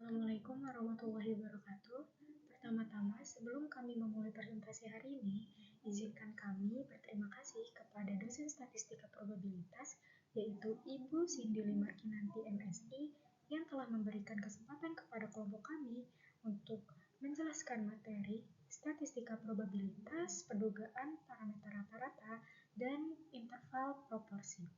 Assalamualaikum warahmatullahi wabarakatuh. Pertama-tama, sebelum kami memulai presentasi hari ini, izinkan kami berterima kasih kepada dosen statistika probabilitas, yaitu Ibu Cindy Limarkinanti MSI, yang telah memberikan kesempatan kepada kelompok kami untuk menjelaskan materi statistika probabilitas, pendugaan parameter rata-rata, dan interval proporsi.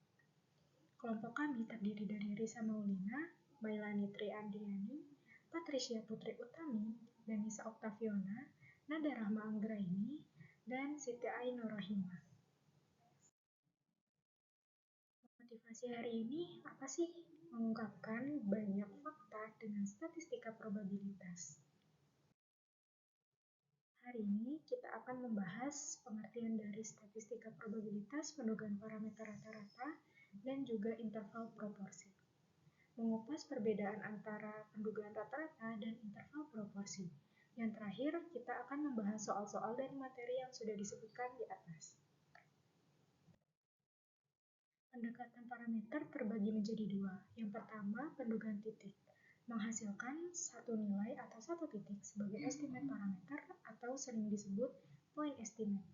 Kelompok kami terdiri dari Risa Maulina, Mailani Triandiani, Patricia Putri Utami, Danisa Oktaviona, Nada Rahma Anggraini, dan Siti Ainur Rahimah. Motivasi hari ini apa sih? Mengungkapkan banyak fakta dengan statistika probabilitas. Hari ini kita akan membahas pengertian dari statistika probabilitas, pendugaan parameter rata-rata, dan juga interval proporsi. Mengupas perbedaan antara pendugaan rata-rata dan interval proporsi. Yang terakhir, kita akan membahas soal-soal dan materi yang sudah disebutkan di atas. Pendekatan parameter terbagi menjadi dua. Yang pertama, pendugaan titik. Menghasilkan satu nilai atau satu titik sebagai estimate parameter atau sering disebut point estimate.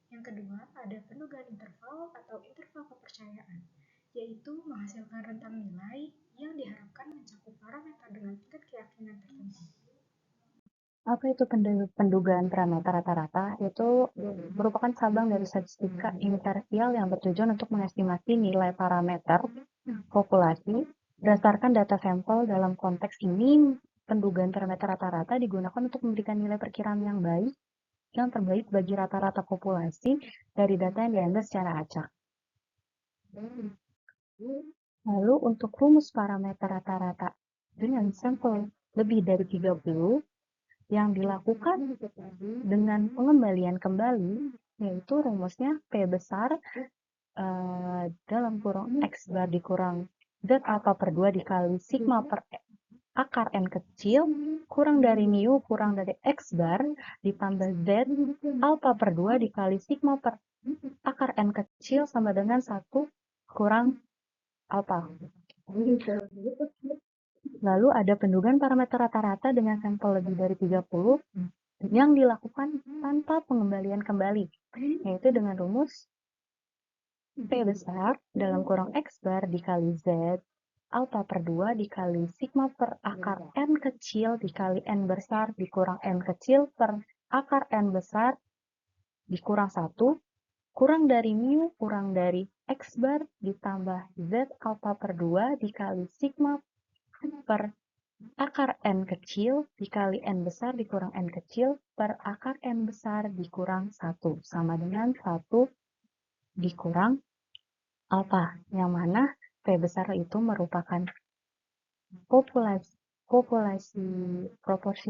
Yang kedua, ada pendugaan interval atau interval kepercayaan, yaitu menghasilkan rentang nilai yang diharapkan mencakup parameter dengan tingkat keyakinan tertentu. Apa itu pendugaan parameter rata-rata? Itu merupakan cabang dari statistika imparsial yang bertujuan untuk mengestimasi nilai parameter populasi berdasarkan data sampel. Dalam konteks ini, pendugaan parameter rata-rata digunakan untuk memberikan nilai perkiraan yang terbaik bagi rata-rata populasi dari data yang diambil secara acak. Lalu untuk rumus parameter rata-rata dengan sampel lebih dari 30 yang dilakukan dengan pengembalian kembali, yaitu rumusnya P besar dalam kurung X bar dikurang Z alpha per 2 dikali sigma per akar N kecil kurang dari mu kurang dari X bar ditambah Z alpha per 2 dikali sigma per akar N kecil sama dengan 1 kurang alpha. Lalu ada pendugaan parameter rata-rata dengan sampel lebih dari 30 yang dilakukan tanpa pengembalian kembali, yaitu dengan rumus P besar dalam kurang X bar dikali Z alpha per 2 dikali sigma per akar N kecil dikali N besar dikurang N kecil per akar N besar dikurang 1 kurang dari mu kurang dari X bar ditambah Z alpha per 2 dikali sigma per akar N kecil dikali N besar dikurang N kecil per akar N besar dikurang 1 sama dengan 1 dikurang alpha, yang mana P besar itu merupakan proporsi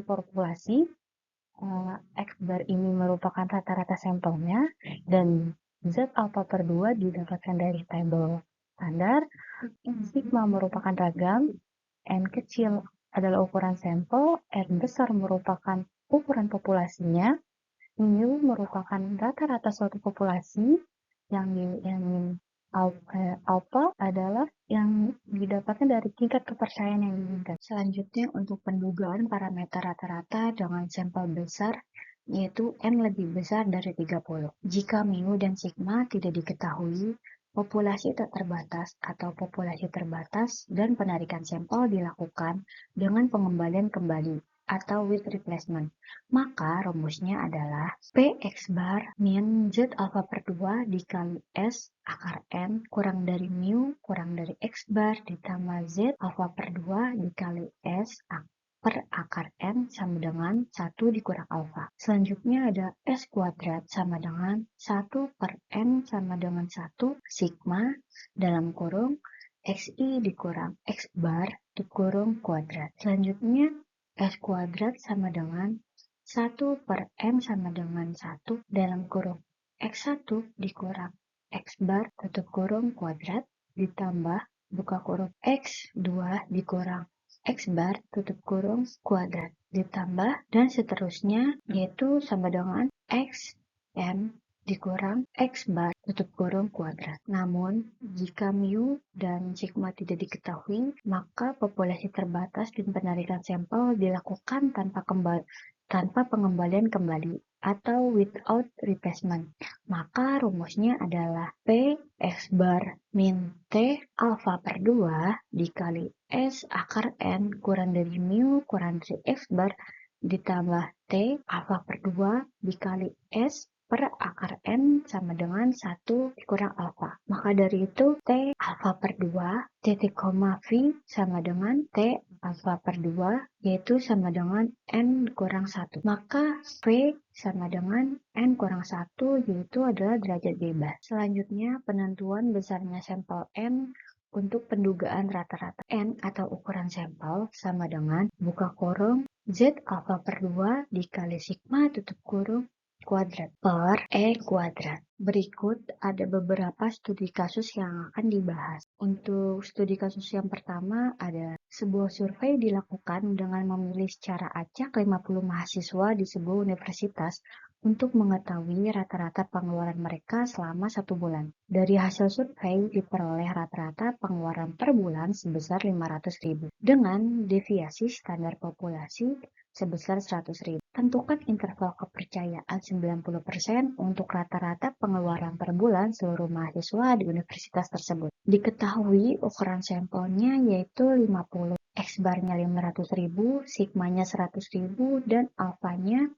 populasi, X bar ini merupakan rata-rata sampelnya, dan Z alpha per 2 didapatkan dari tabel standar, sigma merupakan ragam, N kecil adalah ukuran sampel, N besar merupakan ukuran populasinya, mu merupakan rata-rata suatu populasi, yang alpha adalah yang didapatkan dari tingkat kepercayaan yang diinginkan. Selanjutnya untuk pendugaan parameter rata-rata dengan sampel besar, yaitu N lebih besar dari 30. Jika mu dan sigma tidak diketahui, populasi tak terbatas atau populasi terbatas dan penarikan sampel dilakukan dengan pengembalian kembali atau with replacement. Maka rumusnya adalah Px bar min Z alpha per 2 dikali S akar N kurang dari mu kurang dari X bar ditambah Z alpha per 2 dikali S per akar N sama dengan 1 dikurang alpha. Selanjutnya ada S kuadrat sama dengan 1 per N sama dengan 1 sigma dalam kurung XI dikurang X bar dikurung kuadrat. Selanjutnya S kuadrat sama dengan 1 per M sama dengan 1 dalam kurung X1 dikurang X bar tutup kurung kuadrat ditambah buka kurung X2 dikurang X bar tutup kurung kuadrat ditambah dan seterusnya, yaitu sama dengan X M dikurang X bar tutup kurung kuadrat. Namun, jika mu dan sigma tidak diketahui, maka populasi terbatas dan penarikan sampel dilakukan tanpa pengembalian kembali atau without replacement. Maka rumusnya adalah P X bar min T alfa per 2 dikali S akar N kurang dari mu kurang dari X bar ditambah T alfa per 2 dikali S per akar N sama dengan 1 dikurang alfa. Maka dari itu T alfa per 2 titik koma V sama dengan T alfa per 2 yaitu sama dengan N kurang 1. Maka V sama dengan N kurang 1 yaitu adalah derajat bebas. Selanjutnya penentuan besarnya sampel N untuk pendugaan rata-rata N atau ukuran sampel sama dengan buka kurung Z alfa per 2 dikali sigma tutup kurung kuadrat per E kuadrat. Berikut ada beberapa studi kasus yang akan dibahas. Untuk studi kasus yang pertama ada sebuah survei dilakukan dengan memilih secara acak 50 mahasiswa di sebuah universitas untuk mengetahui rata-rata pengeluaran mereka selama 1 bulan. Dari hasil survei diperoleh rata-rata pengeluaran per bulan sebesar 500.000 dengan deviasi standar populasi sebesar 100.000. Tentukan interval kepercayaan 90% untuk rata-rata pengeluaran per bulan seluruh mahasiswa di universitas tersebut. Diketahui ukuran sampelnya yaitu 50, X-barnya 500.000, sigmanya 100.000, dan alfanya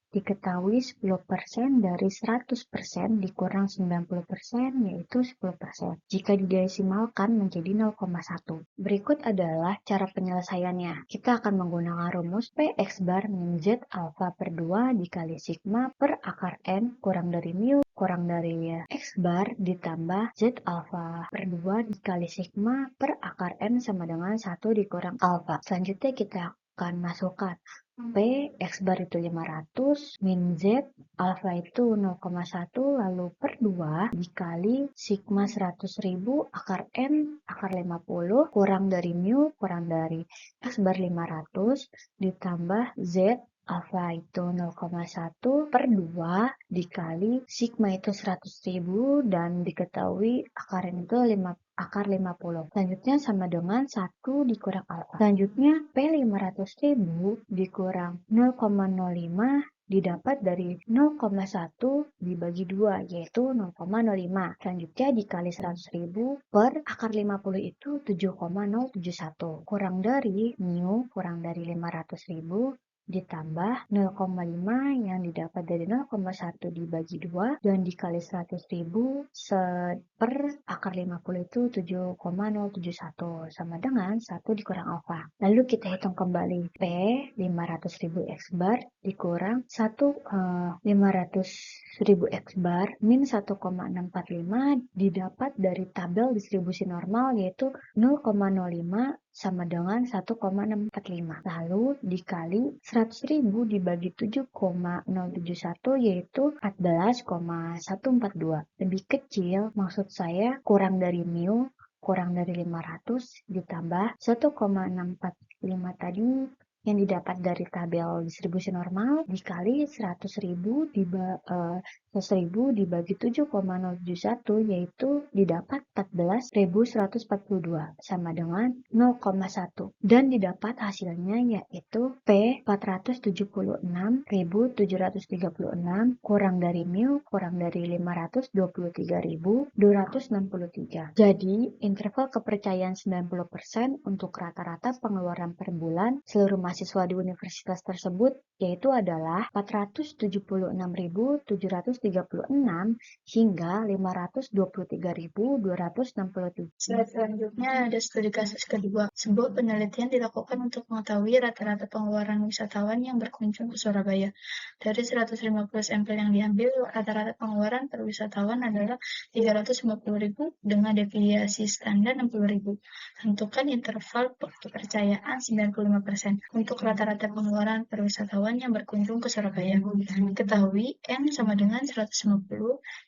diketahui 10% dari 100% dikurang 90% yaitu 10%. Jika didesimalkan menjadi 0,1. Berikut adalah cara penyelesaiannya. Kita akan menggunakan rumus Px bar min Z alfa per 2 dikali sigma per akar N kurang dari mu kurang dari X bar ditambah Z alfa per 2 dikali sigma per akar N sama dengan 1 dikurang alfa. Selanjutnya kita akan masukkan P, X bar itu 500, min Z, alfa itu 0,1, lalu per 2 dikali sigma 100.000 akar N, akar 50, kurang dari mu, kurang dari X bar 500, ditambah Z, alfa itu 0,1 per 2 dikali sigma itu 100.000 dan diketahui akar N itu akar 50. Selanjutnya sama dengan 1 dikurang alfa. Selanjutnya P 500.000 dikurang 0,05 didapat dari 0,1 dibagi 2 yaitu 0,05. Selanjutnya dikali 100.000 per akar 50 itu 7,071. Kurang dari mu kurang dari 500.000 ditambah 0,5 yang didapat dari 0,1 dibagi 2 dan dikali 100.000 per akar 50 itu 7,071 sama dengan 1 dikurang alfa. Lalu kita hitung kembali P 500.000 X bar dikurang 500.000 X bar min 1,645 didapat dari tabel distribusi normal yaitu 0,05 sama dengan 1,645. Lalu dikali 100.000 dibagi 7,071 yaitu 14,142. Lebih kecil, maksud saya kurang dari mu, kurang dari 500 ditambah 1,645 tadi yang didapat dari tabel distribusi normal dikali 100.000 dibagi 7,071 yaitu didapat 14.142 sama dengan 0,1 dan didapat hasilnya yaitu P 476.736 kurang dari mu kurang dari 523.263. Jadi interval kepercayaan 90% untuk rata-rata pengeluaran per bulan seluruh mahasiswa di universitas tersebut yaitu adalah 476.736 hingga 523.263. Slide selanjutnya ada studi kasus kedua. Sebuah penelitian dilakukan untuk mengetahui rata-rata pengeluaran wisatawan yang berkunjung ke Surabaya. Dari 150 sampel yang diambil, rata-rata pengeluaran per wisatawan adalah 350.000 dengan deviasi standar 60.000. Tentukan interval kepercayaan 95%. Untuk untuk rata-rata pengeluaran per wisatawan yang berkunjung ke Surabaya. Ketahui N sama dengan 150,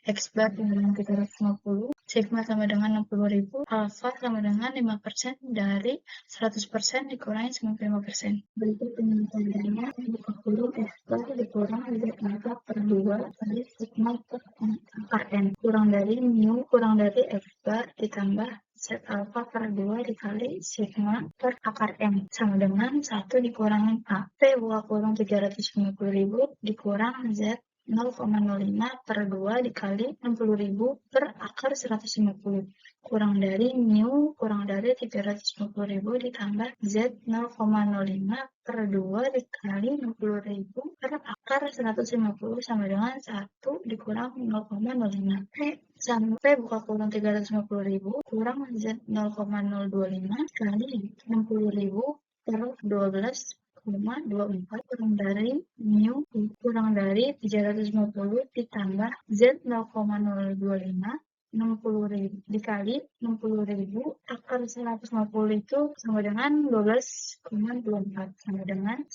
X bar sama dengan 350, sigma sama dengan 60.000, alpha sama dengan 5% dari 100% dikurangi 95%. Berikut penelitiannya, buka kurung X bar dikurang Z alpha per 2 kali sigma per akar N, kurang dari mu kurang dari X bar ditambah Z alpha per 2 dikali sigma per akar M sama dengan 1 dikurangi A. P buka kurung 350.000 dikurang Z 0,05 per 2 dikali 60.000 per akar 150 kurang dari mu kurang dari 350.000 ditambah Z 0,05 per 2 dikali 60.000 per akar 150 sama dengan 1 dikurang 0,05. Sampai buka kurung 350.000 kurang Z 0,025 kali 60.000 per 12,24 kurang dari mu kurang dari 350 ditambah Z 0,025 60.000 dikali 60.000 akar 150 itu sama dengan 12,24 sama dengan 1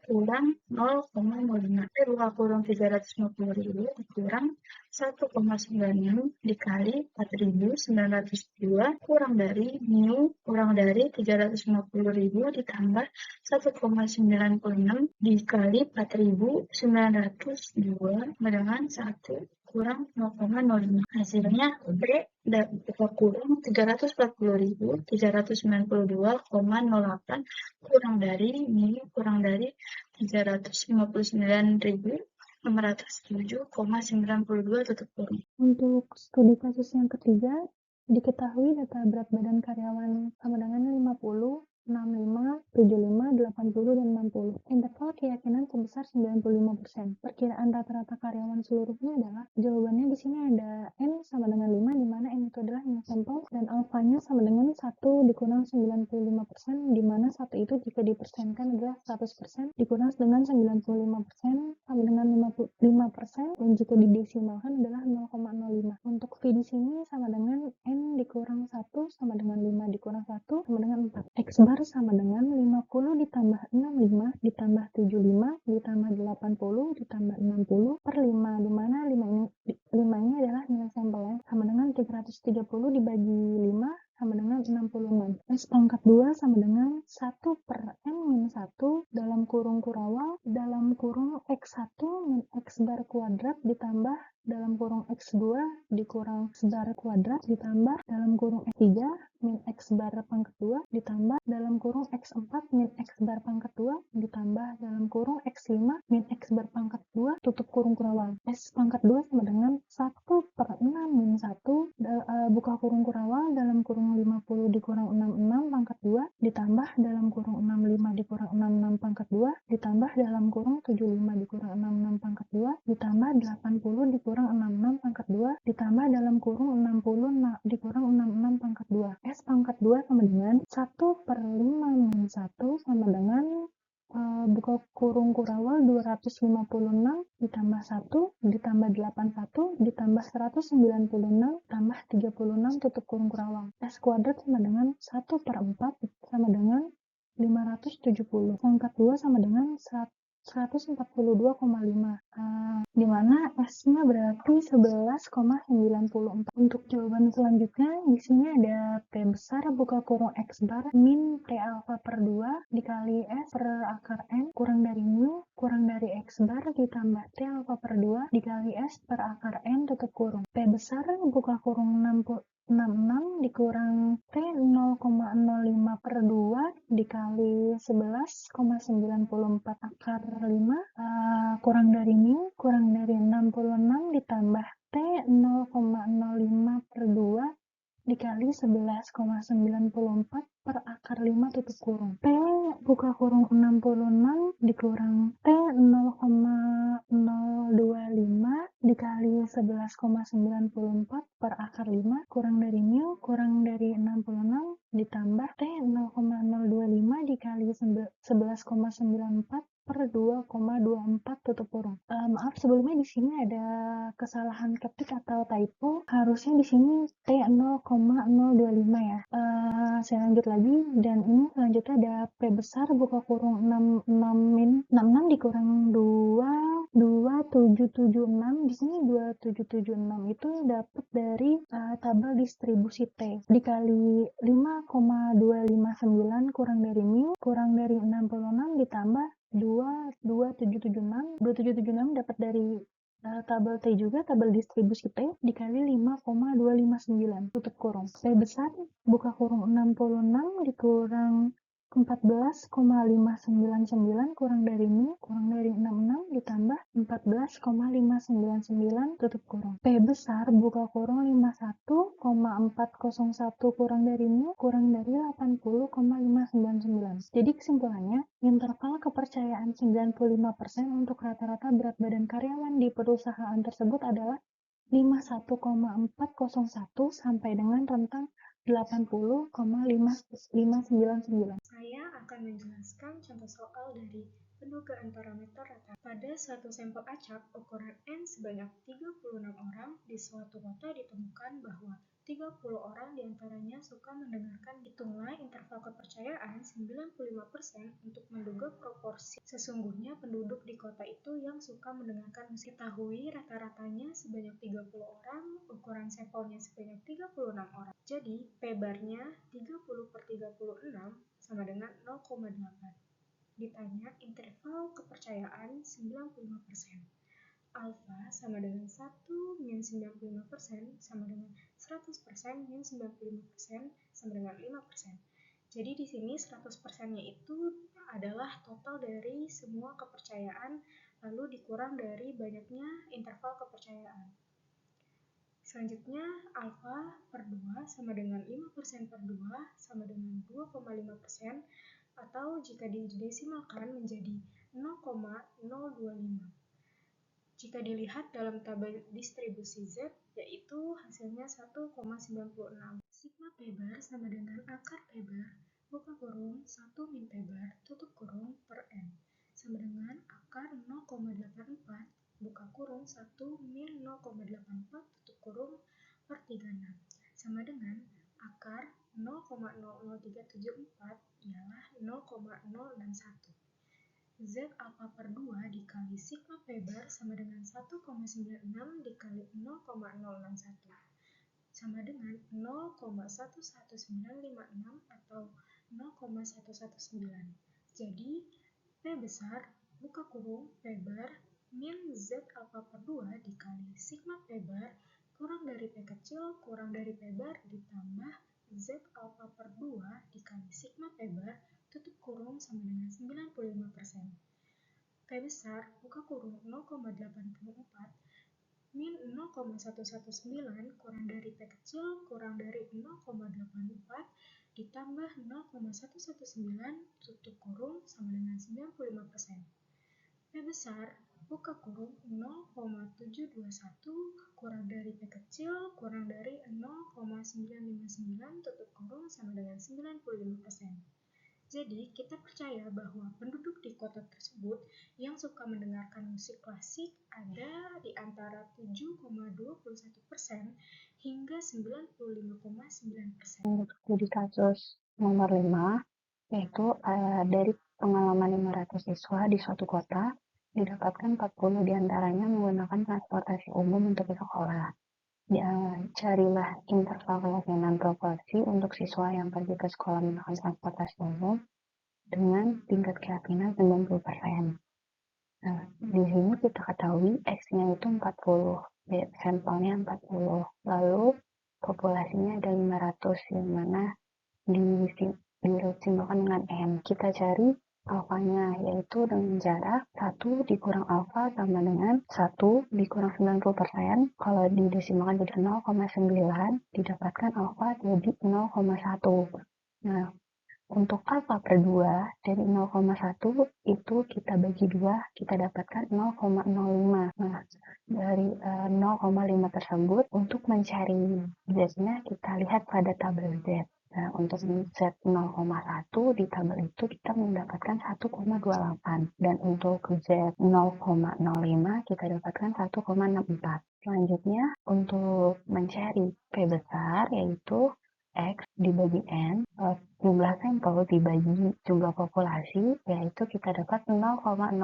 kurang 0,05. Buka kurung 350.000 dikurang 1,96 dikali 4.902 kurang dari mu kurang dari 350.000 ditambah 1,96 dikali 4.902 dengan 1 kurang 0,05. Hasilnya B buka kurung 340.392,08 kurang dari mu kurang dari 359.607,92 tutup kurung. Untuk studi kasus yang ketiga, diketahui data berat badan karyawan sama dengan 50, 65, 75, 80, dan 60. Interval keyakinan sebesar 95%. Perkiraan rata-rata karyawan seluruhnya adalah, jawabannya di sini ada N sama dengan 5, di mana N itu adalah nilai sampel, dan alfanya sama dengan 1 dikurang 95%, di mana 1 itu jika dipersenkan adalah 100%, dikurang dengan 95% sama dengan 55%, dan jika didesimalkan adalah 0,05. Untuk V di sini sama dengan N dikurang 1 sama dengan 5 dikurang 1 sama dengan 4. X bar sama dengan 50 ditambah 65 ditambah 75 ditambah 80 ditambah 60 per 5, di mana 5 ini adalah nilai sampelnya, sama dengan 330 dibagi 5 sama dengan 66. S pangkat 2 sama dengan 1 per N min 1 dalam kurung kurawal dalam kurung X1 min X bar kuadrat ditambah dalam kurung X2 dikurang X bar kuadrat ditambah dalam kurung X3 min X bar pangkat 2 ditambah dalam kurung X4 min X bar pangkat 2 ditambah dalam kurung X5 min X bar pangkat 2 tutup kurung kurawal. S pangkat 2 sama dengan 1 per 6 min 1 buka kurung kurawal dalam kurung 50 dikurang 66 pangkat 2 ditambah dalam kurung 65 dikurang 66 pangkat 2 ditambah dalam kurung 75 dikurang 66 pangkat 2 ditambah 80 dikurang 66 pangkat 2 ditambah dalam kurung 60 dikurang 66 pangkat 2. S pangkat 2 sama dengan 1 per 5 min 1 sama dengan buka kurung kurawal 256 ditambah 1 ditambah 81 ditambah 196 tambah 36 tutup kurung kurawal. S kuadrat sama dengan 1 per 4 sama dengan 570. Pangkat 2 sama dengan 142,5. Di mana S-nya berarti 11,94. Untuk jawaban selanjutnya, di sini ada P besar buka kurung X bar min T alpha per 2 dikali S per akar N kurang dari mu kurang dari X bar ditambah T alpha per 2 dikali S per akar N tutup kurung. P besar buka kurung 66 dikurang T 0,05 per 2 dikali 11,94 akar 5 kurang dari mu kurang dari 66 ditambah T 0,05 per 2 dikali 11,94 per akar 5 tutup kurung. T buka kurung 66 dikurang T 0,025 dikali 11,94 per akar 5 kurang dari mu kurang dari 66 ditambah T 0,025 dikali 11,94 per per 2,24 tutup kurung. Maaf sebelumnya di sini ada kesalahan ketik atau typo. Harusnya di sini T 0,025 ya. Saya lanjut lagi, dan ini selanjutnya ada P besar buka kurung 66 dikurang 2776. Di sini 2776 itu dapat dari tabel distribusi T dikali 5,259 kurang dari min kurang dari 66 ditambah 2776 dapat dari tabel T juga, tabel distribusi T dikali 5,259 tutup kurung. P besar buka kurung 66 dikurang 14,599 kurang dari min kurang dari 66 ditambah 14,599 tutup kurung. P besar buka kurung 51,401 kurang dari min kurang dari 80,599. Jadi kesimpulannya, interval kepercayaan 95% untuk rata-rata berat badan karyawan di perusahaan tersebut adalah 51,401 sampai dengan rentang 80,599. Saya akan menjelaskan contoh soal dari pendugaan parameter rata. Pada suatu sampel acak, ukuran N sebanyak 36 orang di suatu kota ditemukan bahwa 30 orang diantaranya suka mendengarkan. Hitunglah interval kepercayaan 95% untuk menduga proporsi sesungguhnya penduduk di kota itu yang suka mendengarkan musik. Ketahui rata-ratanya sebanyak 30 orang, ukuran sampelnya sebanyak 36 orang. Jadi, P-barnya 30 per 36 sama dengan 0,8. Ditanya interval kepercayaan 95%. Alfa sama dengan 1 min 95% sama dengan 100% min 95% sama dengan 5%. Jadi di sini 100%-nya itu adalah total dari semua kepercayaan lalu dikurang dari banyaknya interval kepercayaan. Selanjutnya, alfa per 2 sama dengan 5% per 2 sama dengan 2,5%, atau jika didesimalkan menjadi 0,025. Jika dilihat dalam tabel distribusi Z, yaitu hasilnya 1,96. Sigma P-bar sama dengan akar P-bar, buka kurung 1 min P-bar, tutup kurung per N, sama dengan akar 0,84, buka kurung 1 min 0,84, tutup kurung per 36, sama dengan akar 0,00374 ialah 0,061. Z alfa per 2 dikali sigma P-bar sama dengan 1,96 dikali 0,061 sama dengan 0,11956 atau 0,119. Jadi, P besar buka kurung P-bar min Z alfa per 2 dikali sigma P-bar kurang dari P kecil kurang dari P-bar ditambah Z alfa per 2 dikali sigma P-bar tutup kurung sama dengan 95%. P besar buka kurung 0,84 min 0,119 kurang dari P kecil kurang dari 0,84 ditambah 0,119 tutup kurung sama dengan 95%. P besar buka kurung 0,721 kurang dari P kecil kurang dari 0,959 tutup kurung sama dengan 95%. Jadi, kita percaya bahwa penduduk di kota tersebut yang suka mendengarkan musik klasik ada di antara 7,21% hingga 95,9%. Studi kasus nomor 5, yaitu dari pengalaman 500 siswa di suatu kota, didapatkan 40 diantaranya menggunakan transportasi umum untuk ke sekolah. Carilah interval keyakinan proporsi untuk siswa yang pergi ke sekolah menggunakan transportasi umum dengan tingkat keyakinan 90%. Nah, di sini kita ketahui X-nya itu 40, sampelnya 40, lalu populasinya ada 500, yang mana disimbolkan dengan N. Kita cari alfanya, yaitu dengan jarak 1 dikurang alfa sama dengan 1 dikurang 90%. Kalau didesimalkan jadi 0,9, didapatkan alfa jadi 0,1. Nah, untuk alfa per 2 dari 0,1 itu kita bagi 2, kita dapatkan 0,05. Nah, dari 0,5 tersebut untuk mencari Z-nya kita lihat pada tabel Z. Nah, untuk Z 0,1 di tabel itu kita mendapatkan 1,28 dan untuk Z 0,05 kita dapatkan 1,64. Selanjutnya untuk mencari P besar yaitu X dibagi N, jumlah sampel dibagi jumlah populasi, yaitu kita dapat 0,08.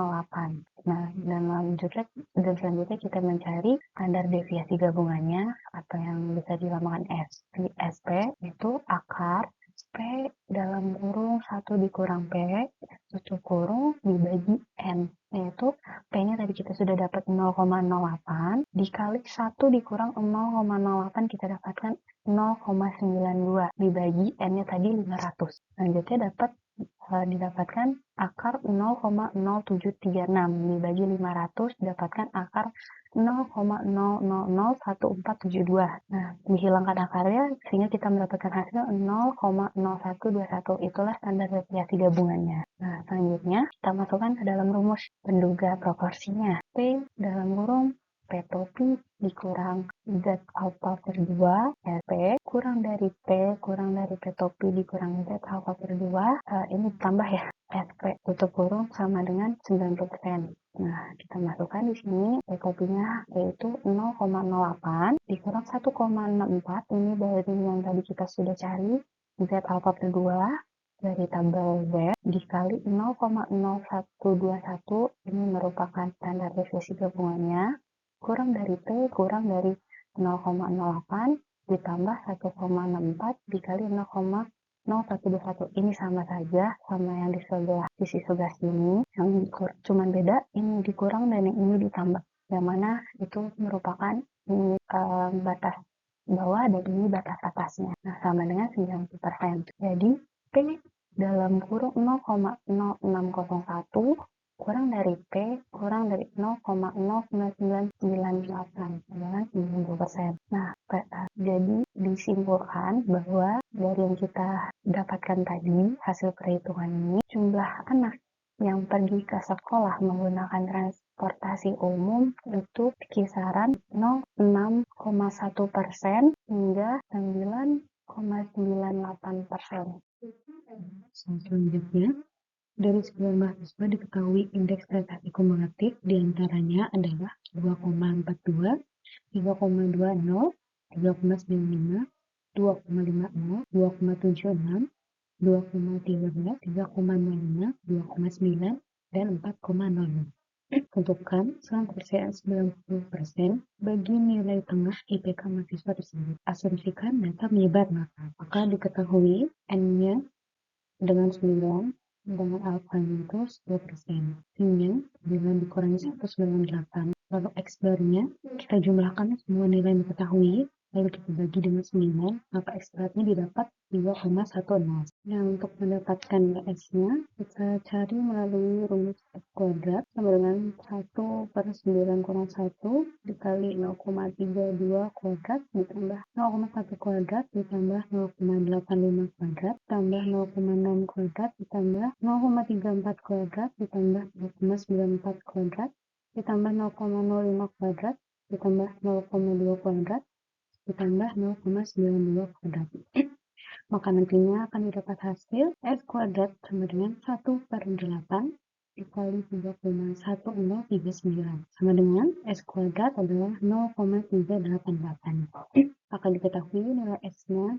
Nah, dan selanjutnya kita mencari standar deviasi gabungannya atau yang bisa dinamakan SP, itu akar P dalam kurung 1 dikurang P, tutup kurung dibagi N, yaitu P-nya tadi kita sudah dapat 0,08, dikali 1 dikurang 0,08 kita dapatkan 0,92, dibagi N-nya tadi 500. Selanjutnya didapatkan akar 0,0736 dibagi 500 didapatkan akar 0,001472. Nah, dihilangkan akarnya sehingga kita mendapatkan hasil 0,0121. Itulah standar deviasi gabungannya. Nah, selanjutnya kita masukkan ke dalam rumus penduga proporsinya. P dalam kurung P topi dikurang Z alfa per 2, SP kurang dari P kurang dari P topi dikurang Z alfa per 2, ini tambah ya, SP tutup kurung sama dengan 90%. Nah, kita masukkan di sini P topinya yaitu 0,08 dikurang 1,64, ini dari yang tadi kita sudah cari, Z alfa per 2 dari tabel Z dikali 0,0121, ini merupakan standar deviasi gabungannya, kurang dari P kurang dari 0,08 ditambah 1,64 dikali 0,0121. Ini sama saja sama yang di sisi sebelah sini, yang cuman beda ini dikurang dan yang ini ditambah, yang mana itu merupakan ini batas bawah dan ini batas atasnya. Nah, sama dengan 90%. Jadi P dalam kurung 0,0601 kurang dari P kurang dari 0,09998 dengan 90%. Nah, jadi disimpulkan bahwa dari yang kita dapatkan tadi hasil perhitungan ini, jumlah anak yang pergi ke sekolah menggunakan transportasi umum itu kisaran 0,6,1% hingga 9,98%. Selanjutnya, dari 9 mahasiswa diketahui indeks prestasi kumulatif diantaranya adalah 2,42, 3,20, 3,95, 2,50, 2,76, 2,13, 3,05, 2,9, dan 4,05. Tentukan selang persen 90% bagi nilai tengah IPK mahasiswa tersebut. Asumsikan data menyebar, maka diketahui N-nya dengan 9 dengan alfanya itu 10%. Sehingga dengan dikurangi 198. Lalu X barnya kita jumlahkan semua nilai yang diketahui, lalu kita bagi dengan 9, maka X baratnya didapat 2,10. Nah, untuk mendapatkan S-nya, kita cari melalui rumus X kuadrat sama dengan 1 per 9 kurang 1 dikali 0,32 kuadrat ditambah 0,1 kuadrat ditambah 0,85 kuadrat tambah 0,6 kuadrat ditambah 0,34 kuadrat ditambah 0,94 kuadrat ditambah 0,05 kuadrat ditambah 0,2 kuadrat ditambah 0,92 kuadrat. Maka nantinya akan didapat hasil S kuadrat sama dengan 1 per 8 dikali 3,1039 sama dengan S kuadrat adalah 0,388. Akan diketahui nilai S-nya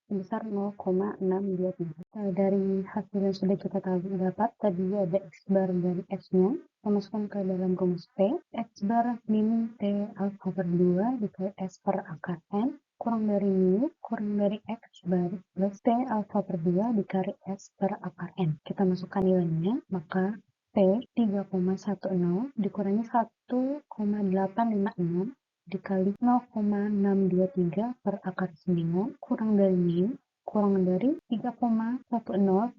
sebesar 0,623. Dari hasil yang sudah kita dapat, tadi ada X bar dari S-nya, kita masukkan ke dalam rumus P. X bar min T alfa per 2 dikali S per akar N, kurang dari mu, kurang dari X bar plus T alfa per 2 dikali S per akar N. Kita masukkan nilainya, maka P 3,10 dikurangi 1,856 dikali 0,623 per akar 9 kurang dari mu kurang dari 3,10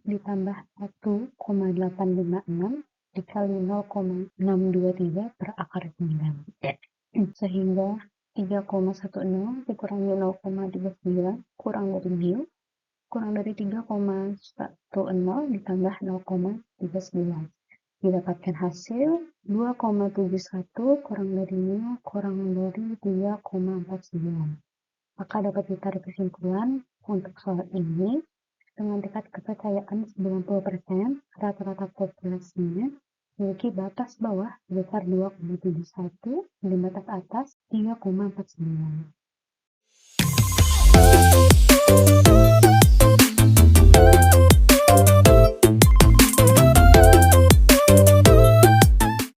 ditambah 1,856 dikali 0,623 per akar 9 sehingga 3,10 dikurangi 0,39 kurang dari mu kurang dari 3,10 ditambah 0,39 didapatkan hasil 2,71 kurang dari mu kurang dari 3,49. Maka dapat ditarik kesimpulan Untuk soal ini, dengan tingkat kepercayaan 90%, rata-rata populasinya memiliki batas bawah sebesar 2,71 dan batas atas 3,49.